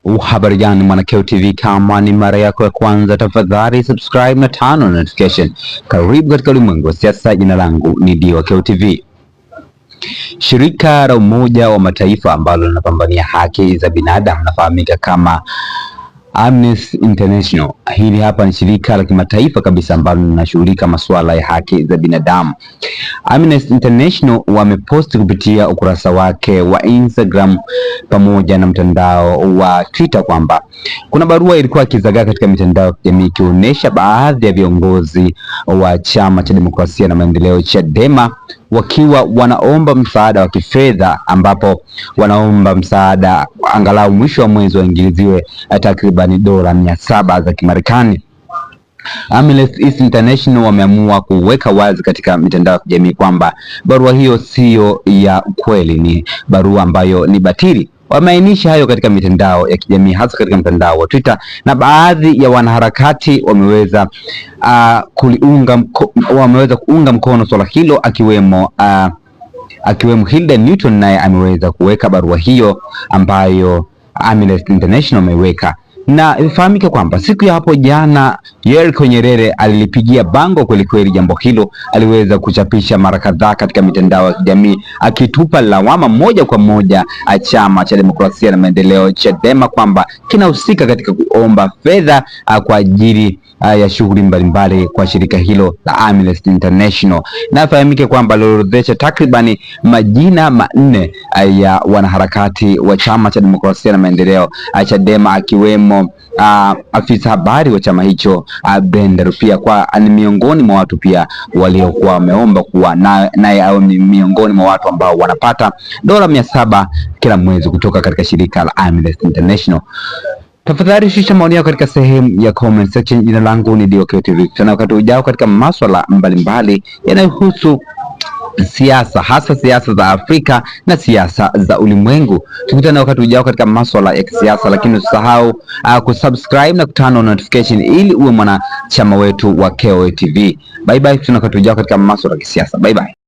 Habari gani mwana Keo TV, kama ni mara yako ya kwanza tafadhali subscribe na turn on notification. Karibu katika ulimwengu wa siasa. Jina langu ni Dio Keo TV. Shirika la Umoja wa Mataifa ambalo linapambania haki za binadamu linafahamika kama Amnesty International. Hili hapa ni shirika la kimataifa kabisa ambalo linashughulika masuala ya haki za binadamu. Amnesty International wameposti kupitia ukurasa wake wa Instagram pamoja na mtandao wa Twitter kwamba kuna barua ilikuwa ikizagaa katika mitandao ya kijamii ikionyesha baadhi ya viongozi wa Chama cha Demokrasia na Maendeleo Chadema wakiwa wanaomba msaada wa kifedha, ambapo wanaomba msaada angalau mwisho wa mwezi waingiliziwe takribani dola 700 za Kimarekani. Amnesty International wameamua kuweka wazi katika mitandao ya kijamii kwamba barua hiyo siyo ya kweli, ni barua ambayo ni batili. Wameainisha hayo katika mitandao ya kijamii, hasa katika mtandao wa Twitter, na baadhi ya wanaharakati wameweza kuunga mkono swala hilo, akiwemo Hilda Newton, naye ameweza kuweka barua hiyo ambayo Amnesty International ameweka. Na ifahamike kwamba siku ya hapo jana Yeriko Nyerere alilipigia bango kweli jambo hilo. Aliweza kuchapisha mara kadhaa katika mitandao ya kijamii akitupa lawama moja kwa moja Chama cha Demokrasia na Maendeleo Chadema kwamba kinahusika katika kuomba fedha kwa ajili ya shughuli mbalimbali kwa shirika hilo la Amnesty International. Na fahamike kwamba liliorodhesha takribani majina 4 ya wanaharakati wa Chama cha Demokrasia na Maendeleo Chadema, akiwemo afisa habari wa chama hicho Brenda Rupia, kwa ni miongoni mwa watu pia waliokuwa wameomba kuwa naye au ni miongoni mwa watu ambao wanapata dola 700 kila mwezi kutoka katika shirika la Amnesty International. Tafadhali shusha maoni yako katika sehemu ya comment section. Jina langu ni Dio Keo TV. Tuna wakati ujao katika masuala mbalimbali yanayohusu siasa, hasa siasa za Afrika na siasa za ulimwengu. Tukutane wakati ujao katika masuala ya kisiasa, lakini usisahau kusubscribe na kutana on notification ili uwe mwanachama wetu wa Keo TV. Bye bye, tuna wakati ujao katika masuala ya kisiasa. Bye bye.